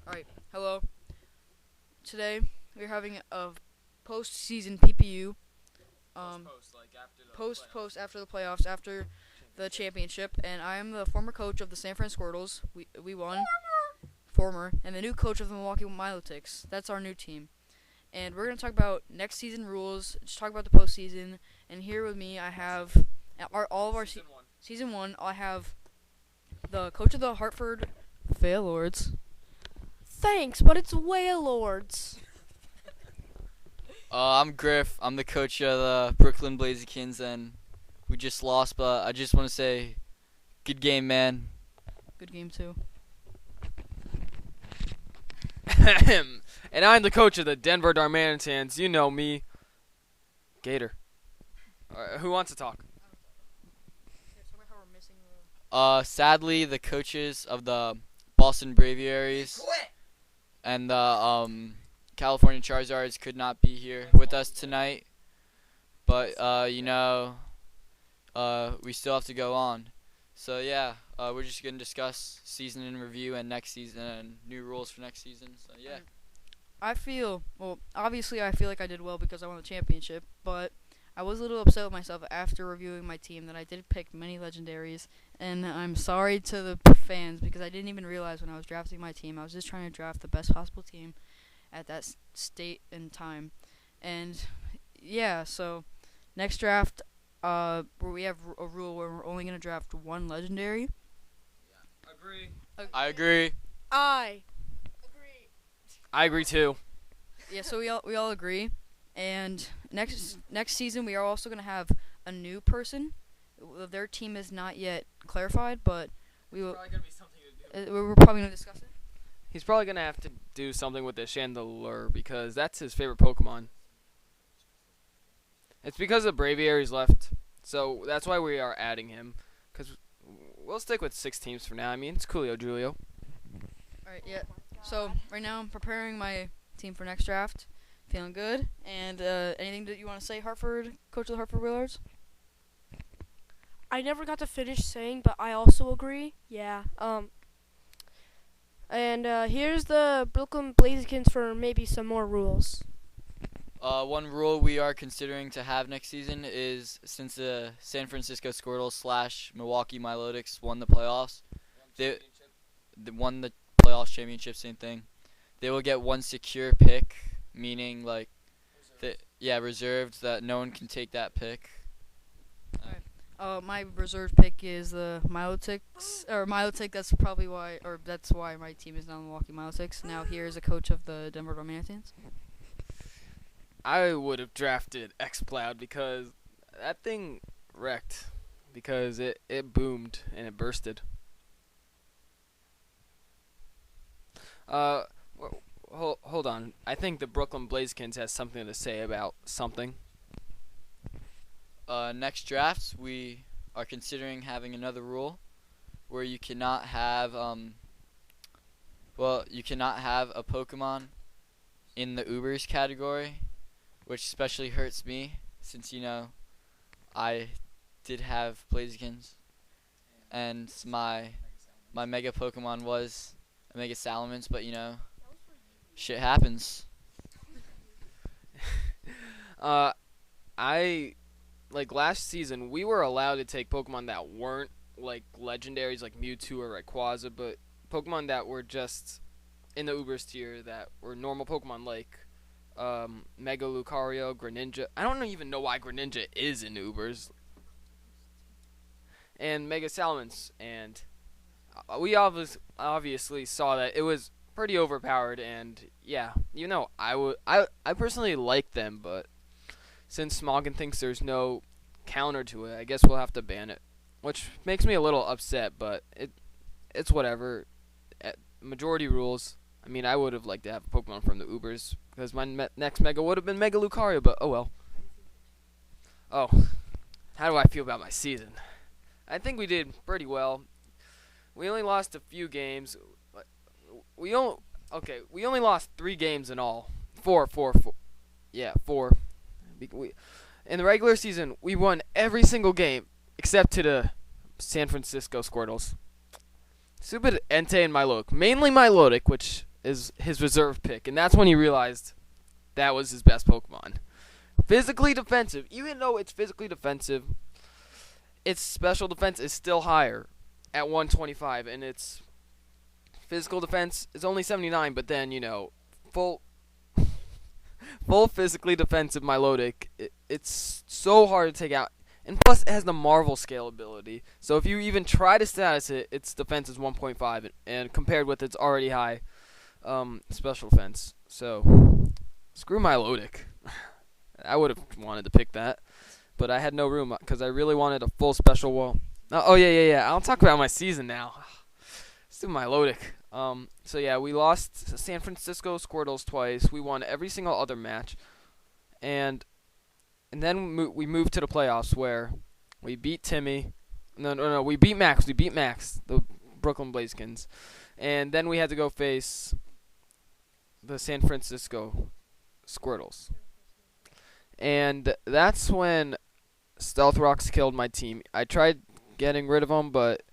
Alright, hello. Today we're having a post-season PPU. Post after the playoffs, after the championship, and I am the former coach of the San Francisco Squirtles. We won. Former, and the new coach of the Milwaukee Milotics. That's our new team. And we're gonna talk about next season rules. Just talk about the postseason. And here with me, I have all of our season one. I have the coach of the Hartford Wailords. Thanks, but it's Wailords. I'm Griff. I'm the coach of the Brooklyn Blazekins, and we just lost, but I just want to say, good game, man. Good game too. And I'm the coach of the Denver Darmanitans. You know me. Gator. Who wants to talk? Sadly, the coaches of the Boston Braivarys and the California Charizards could not be here with us tonight. But we still have to go on. So yeah, we're just gonna discuss season in review and next season and new rules for next season. So yeah. Obviously I feel like I did well because I won the championship, but I was a little upset with myself after reviewing my team that I did pick many legendaries, and I'm sorry to the fans because I didn't even realize when I was drafting my team. I was just trying to draft the best possible team at that state and time. And yeah, so next draft, where we have a rule where we're only going to draft one legendary. Agree. I agree. I agree too. Yeah, so we all agree. And next season we are also going to have a new person. Their team is not yet clarified, but we're probably going to discuss it. He's probably going to have to do something with the Chandelier because that's his favorite Pokemon. It's because the Braivarys left, so that's why we are adding him. Because we'll stick with 6 teams for now. I mean, it's Coolio Julio. Alright, yeah. So right now I'm preparing my team for next draft. Feeling good. And anything that you want to say, Hartford, coach of the Hartford Wailords? I never got to finish saying, but I also agree. Yeah. And here's the Brooklyn Blazekins for maybe some more rules. One rule we are considering to have next season is since the San Francisco Squirtles / Milwaukee Milotics won the playoffs, they won the playoffs championship, same thing. They will get one secure pick, meaning like, reserved, that no one can take that pick. My reserve pick is the Milotic. That's why my team is now the Milwaukee Milotics. Now here is a coach of the Denver Darmanitans. I would have drafted X-Cloud because that thing wrecked. Because it boomed and it bursted. Hold on. I think the Brooklyn Blazekins has something to say about something. Next drafts, we are considering having another rule where you cannot have a Pokemon in the Ubers category, which especially hurts me since I did have Blazekins and my Mega Pokemon was a Mega Salamence, but shit happens. Last season, we were allowed to take Pokemon that weren't like legendaries like Mewtwo or Rayquaza, but Pokemon that were just in the Ubers tier that were normal Pokemon like Mega Lucario, Greninja. I don't even know why Greninja is in Ubers. And Mega Salamence, and we obviously saw that it was pretty overpowered, and yeah, I personally like them, but since Smoggin thinks there's no counter to it, I guess we'll have to ban it, which makes me a little upset, but it's whatever. Majority rules. I mean, I would have liked to have a Pokemon from the Ubers because my next Mega would have been Mega Lucario, but oh well. Oh, how do I feel about my season? I think we did pretty well. We only lost a few games. We only lost 3 games in all. Four. Yeah, 4. In the regular season, we won every single game except to the San Francisco Squirtles. Stupid Entei and Milotic. Mainly Milotic, which is his reserve pick, and that's when he realized that was his best Pokemon. Physically defensive, even though it's physically defensive, its special defense is still higher at 125, and its physical defense is only 79, but then, full physically defensive Milotic, it's so hard to take out. And plus, it has the Marvel scale ability. So if you even try to status it, its defense is 1.5, and compared with its already high special defense. So, screw Milotic. I would have wanted to pick that, but I had no room because I really wanted a full special wall. Oh, yeah. I'll talk about my season now. Let's do Milotic. So yeah, we lost San Francisco Squirtles twice. We won every single other match, and then we moved to the playoffs where we beat Timmy. No, we beat Max. We beat Max, the Brooklyn Blazekins, and then we had to go face the San Francisco Squirtles, and that's when Stealth Rocks killed my team. I tried getting rid of them, but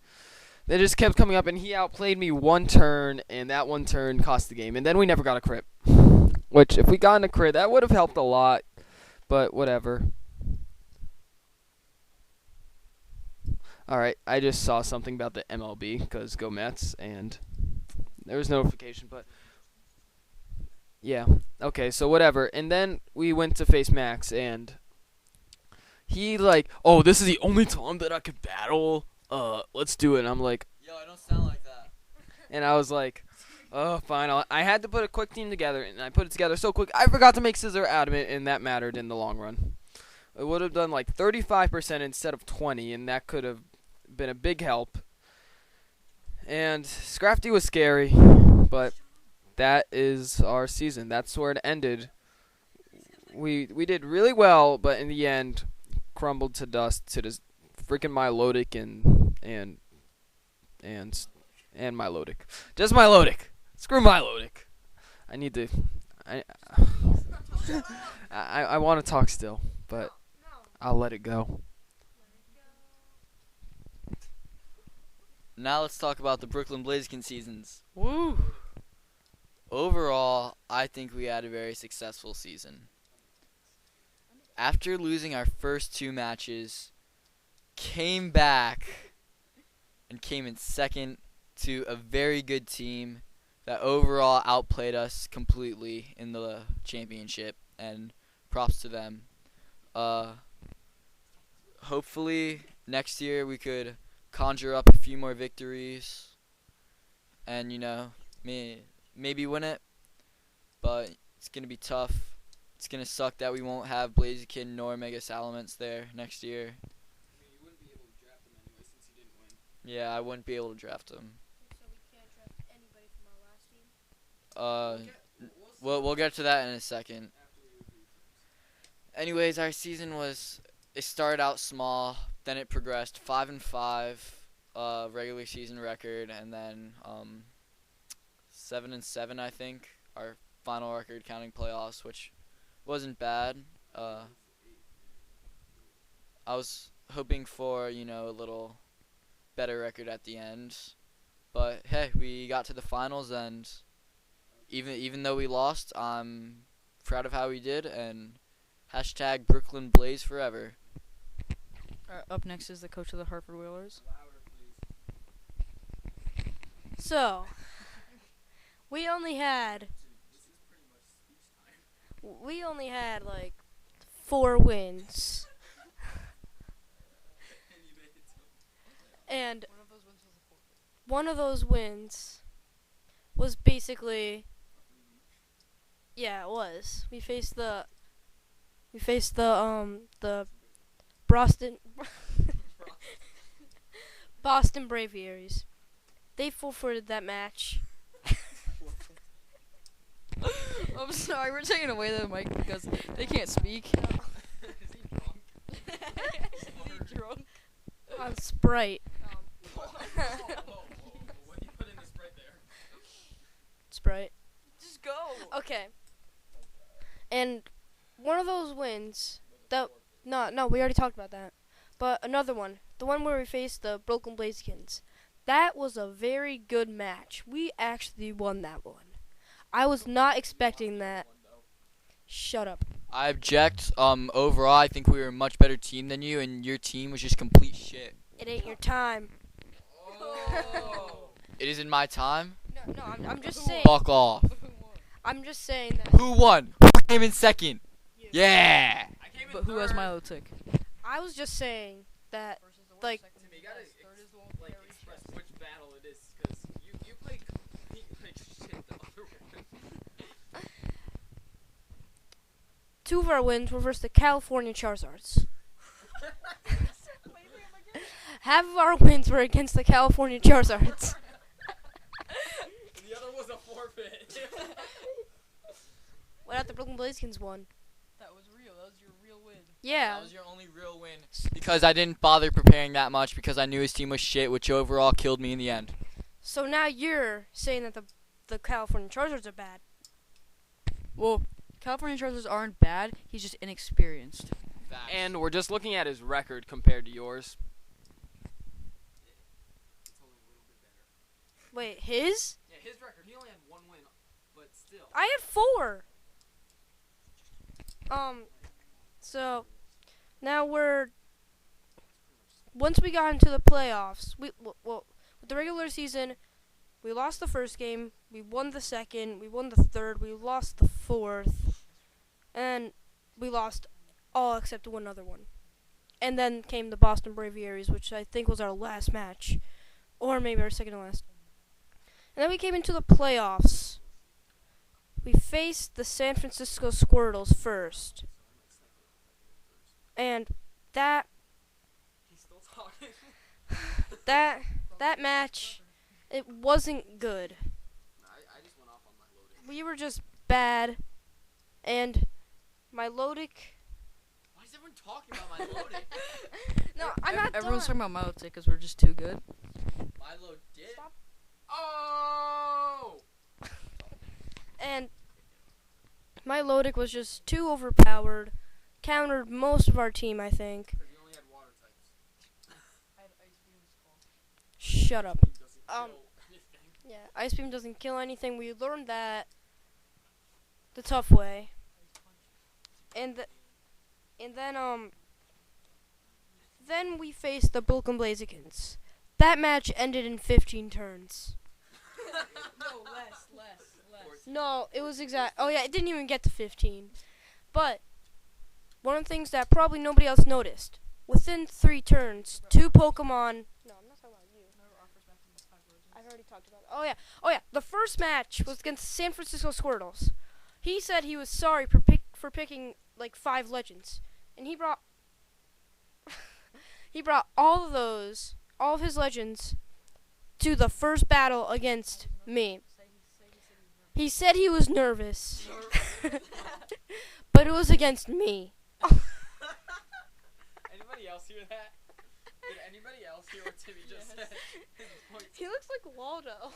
they just kept coming up, and he outplayed me one turn, and that one turn cost the game. And then we never got a crit, which if we got a crit, that would have helped a lot, but whatever. Alright, I just saw something about the MLB, because go Mets, and there was notification, but yeah. Okay, so whatever. And then we went to face Max, and he oh, this is the only time that I could battle. Let's do it. And I'm like, yo, I don't sound like that. And I was like, oh, fine. I had to put a quick team together, and I put it together so quick. I forgot to make Scissor Adamant, and that mattered in the long run. It would have done 35% instead of 20, and that could have been a big help. And Scrafty was scary, but that is our season. That's where it ended. We did really well, but in the end, crumbled to dust to this freaking Milotic and Milotic. Just Milotic. Screw Milotic. I need to. I want to talk still, but I'll let it go. Now let's talk about the Brooklyn Blaziken seasons. Woo! Overall, I think we had a very successful season. After losing our first two matches, came back and came in second to a very good team that overall outplayed us completely in the championship, and props to them. Hopefully next year we could conjure up a few more victories and maybe win it, but it's gonna be tough. It's gonna suck that we won't have Blaziken nor Mega Salamence there next year. You wouldn't be able to draft him anyway since he didn't win. Yeah, I wouldn't be able to draft him. So we can't draft anybody from our last team? We'll get to that in a second. Anyways, our season it started out small, then it progressed 5-5, regular season record, and then 7-7, I think, our final record counting playoffs, which wasn't bad. I was hoping for, a little better record at the end. But hey, we got to the finals, and even though we lost, I'm proud of how we did, and hashtag Brooklyn Blaze forever. Up next is the coach of the Hartford Wailords. So, we only had 4 wins. And one of those wins was basically, yeah, it was. We faced the Boston Braivarys. They forfeited that match. I'm sorry, we're taking away the mic because they can't speak. Is he drunk? On Sprite. What do you put in the Sprite there? Sprite. Just go. Okay. And one of those wins, no, we already talked about that. But another one, the one where we faced the Brooklyn Blazekins, that was a very good match. We actually won that one. I was not expecting that. Shut up. I object. Overall, I think we were a much better team than you, and your team was just complete shit. It ain't your time. It isn't my time. No, I'm just saying. Fuck off. I'm just saying that. Who won? Who came in second? Yeah. But who has Milotic? I was just saying that, like, Timmy, you gotta like express which battle it is, because you play complete like shit the other one. two of our wins were versus the California Charizards. Half of our wins were against the California Charizards. The other was a forfeit. What about the Brooklyn Blazekins won? That was real. That was your real win. Yeah. That was your only real win. Because I didn't bother preparing that much because I knew his team was shit, which overall killed me in the end. So now you're saying that the California Charizards are bad. Well, California Chargers aren't bad. He's just inexperienced. Facts. And we're just looking at his record compared to yours. It's only a little bit better. Wait, his? Yeah, his record. He only had one win, but still. I had 4. So now once we got into the playoffs, well, with the regular season, we lost the first game, we won the second, we won the third, we lost the fourth, and we lost all except one other one. And then came the Boston Braivarys, which I think was our last match, or maybe our second to last. And then we came into the playoffs. We faced the San Francisco Squirtles first. And that He's still talking. that match, it wasn't good. I just went off on my loading. We were just bad, and my Lodic. Why is everyone talking about my loading? No, I'm not Everyone's done. talking about Milotic because we're just too good. Milo did. Stop. Oh! And my Lodic was just too overpowered. Countered most of our team, I think. Because he only had water types. Shut up. He doesn't Um, kill anything. Yeah, Ice Beam doesn't kill anything. We learned that the tough way. And then we faced the Brooklyn Blazekins. That match ended in 15 turns. No, less. No, it was exact. Oh yeah, it didn't even get to 15. But one of the things that probably nobody else noticed, within 3 turns, 2 Pokemon. No, I'm not talking about you. I've already talked about it. Oh yeah. The first match was against San Francisco Squirtles. He said he was sorry for picking like 5 legends, and he brought all of his legends to the first battle against me. He said he was nervous, but it was against me. Anybody else hear that? Did anybody else hear what Timmy just said? He looks like Waldo.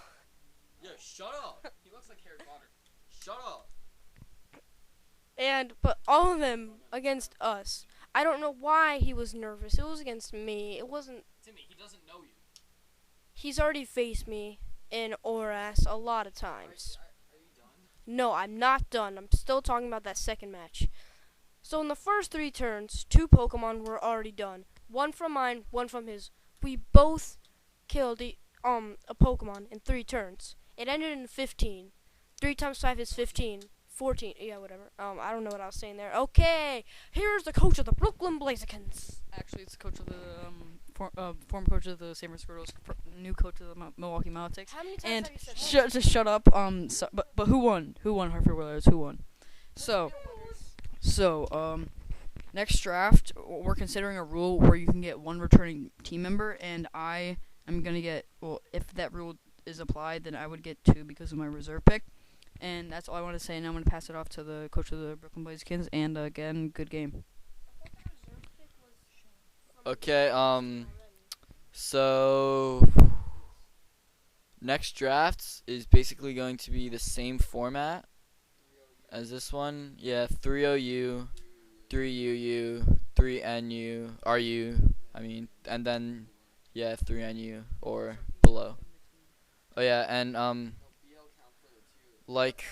Yeah, shut up. He looks like Harry Potter. Shut up. But all of them against us. I don't know why he was nervous. It was against me. It wasn't. Timmy, he doesn't know you. He's already faced me in Oras a lot of times. Are you done? No, I'm not done. I'm still talking about that second match. So in the first 3 turns, 2 Pokemon were already done. One from mine, one from his. We both killed a Pokemon in 3 turns. It ended in 15. 3 times 5 is 15. 14. Yeah, whatever. I don't know what I was saying there. Okay, here's the coach of the Brooklyn Blazekins. Actually, it's the coach of the former coach of the San Francisco Squirtles, new coach of the Milwaukee Militics. How many times And have you said that? just shut up. But who won? Who won Hartford Wailords? Who won? So next draft, we're considering a rule where you can get 1 returning team member, and I am gonna get. Well, if that rule is applied, then I would get 2 because of my reserve pick. And that's all I want to say. And I'm going to pass it off to the coach of the Brooklyn Blazekins. And again, good game. Okay, so next drafts is basically going to be the same format as this one. Yeah, 3 OU, 3 UU, 3 NU, RU, and then, yeah, 3 NU or below. Oh, yeah, and, like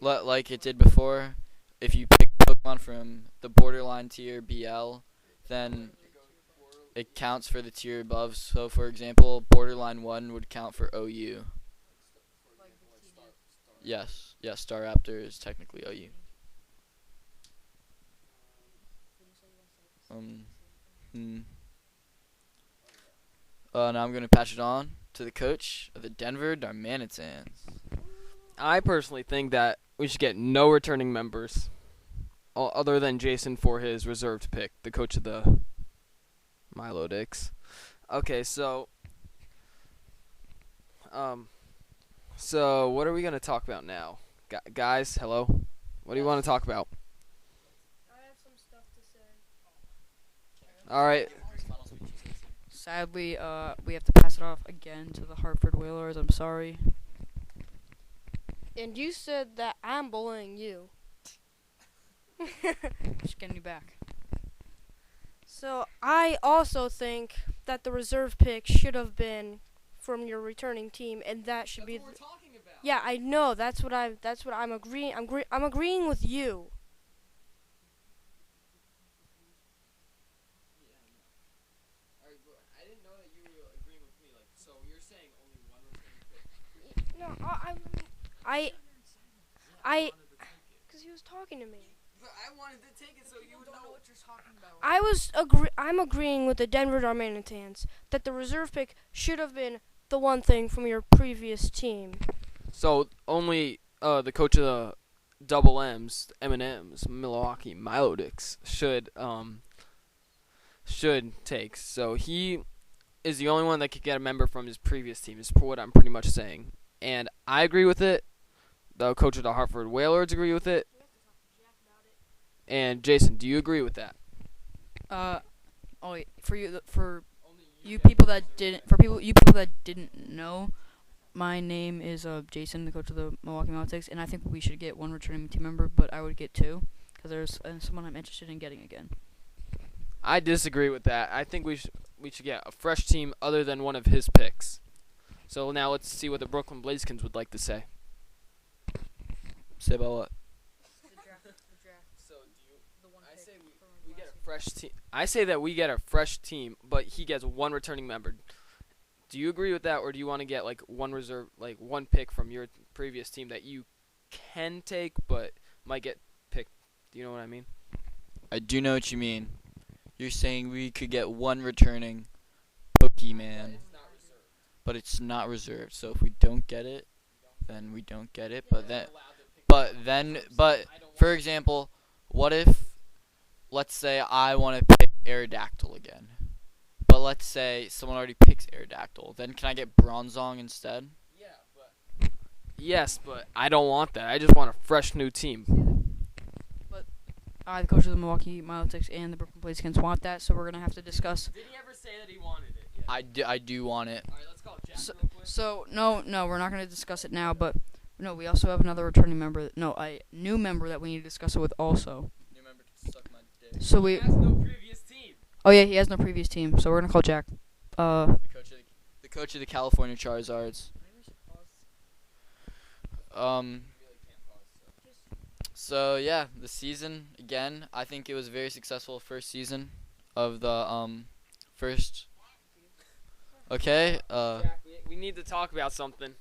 like it did before. If you pick Pokemon from the borderline tier BL, then it counts for the tier above. So, for example, borderline 1 would count for OU. Yes, Staraptor is technically OU. Now I'm going to pass it on to the coach of the Denver Darmanitans. I personally think that we should get no returning members, other than Jason for his reserved pick, the coach of the Milotics. Okay, so what are we gonna talk about now, guys? Hello, what do you want to talk about? I have some stuff to say. All right. Sadly, we have to pass it off again to the Hartford Wailords. I'm sorry. And you said that I'm bullying you. Just getting you back. So I also think that the reserve pick should have been from your returning team, and that should be. That's what we're talking about. Yeah, I know. That's what I'm agreeing. I'm agreeing with you. I didn't know that you were agreeing with me. Like, so you're saying only one returning pick? No, because he was talking to me. But I wanted to take it so you would know what you're talking about. I'm agreeing with the Denver Darmanitans that the reserve pick should have been the one thing from your previous team. So only the coach of the Double M's, M&M's, Milwaukee Milotics should take. So he is the only one that could get a member from his previous team, is what I'm pretty much saying. And I agree with it. The coach of the Hartford Wailords agree with it. And Jason, do you agree with that? For you people that didn't know, my name is Jason, the coach of the Milwaukee Milotics, and I think we should get one returning team member, but I would get two because there's someone I'm interested in getting again. I disagree with that. I think we should get a fresh team other than one of his picks. So now let's see what the Brooklyn Blazekins would like to say. Say about what? So we get a fresh team. I say that we get a fresh team, but he gets one returning member. Do you agree with that, or do you want to get like one reserve, like one pick from your previous team that you can take but might get picked? Do you know what I mean? I do know what you mean. You're saying we could get one returning Pokemon, but it's not reserved. So if we don't get it, then we don't get it. But for example, what if, let's say I want to pick Aerodactyl again, but let's say someone already picks Aerodactyl, then can I get Bronzong instead? Yes, but I don't want that. I just want a fresh new team. The coach of the Milwaukee Milotics and the Brooklyn Blazekins want that, so we're gonna have to discuss. Did he ever say that he wanted it? Yet? I do want it. All right, let's call Jack real quick. So no, we're not gonna discuss it now, but no, we also have another returning member. No, a new member that we need to discuss it with also. New member can suck my dick. So He has no previous team. Oh yeah, he has no previous team, so we're gonna call Jack. The coach of the California Charizards. So yeah, the season again. I think it was a very successful first season of the first. Okay. Jack, we need to talk about something.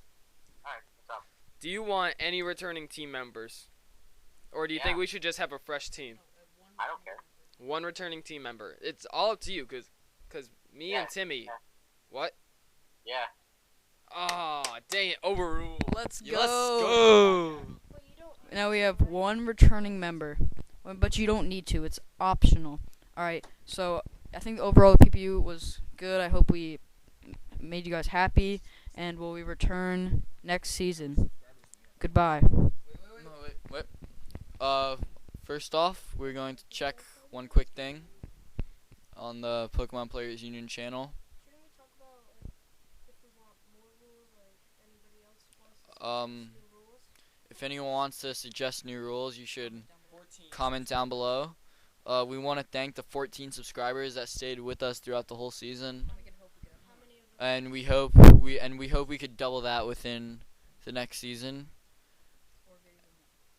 Alright, what's up? Do you want any returning team members, or do you think we should just have a fresh team? I don't care. One returning team member. It's all up to you, cause me and Timmy. Yeah. What? Yeah. Oh, dang it! Overruled. Let's go. Let's go. Now we have one returning member, but you don't need to. It's optional. All right. So I think overall the PPU was good. I hope we made you guys happy, and will we return next season? Goodbye. Wait. First off, we're going to check one quick thing on the Pokemon Players Union channel. Shouldn't we talk about if we want more rules, like anybody else wants to see rules? If anyone wants to suggest new rules, you should comment down below. We want to thank the 14 subscribers that stayed with us throughout the whole season, and we hope we could double that within the next season.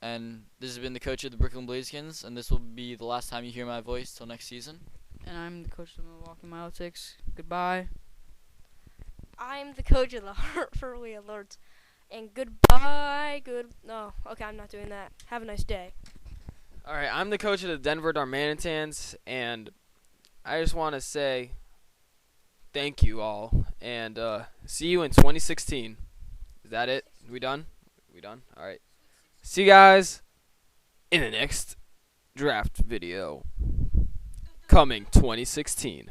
And this has been the coach of the Brooklyn Blazekins, and this will be the last time you hear my voice till next season. And I'm the coach of the Milwaukee Milotics. Goodbye. I'm the coach of the Hartford Wailords. And goodbye. No, okay, I'm not doing that. Have a nice day. All right, I'm the coach of the Denver Darmanitans, and I just want to say thank you all, and see you in 2016. Is that it? We done? All right. See you guys in the next draft video coming 2016.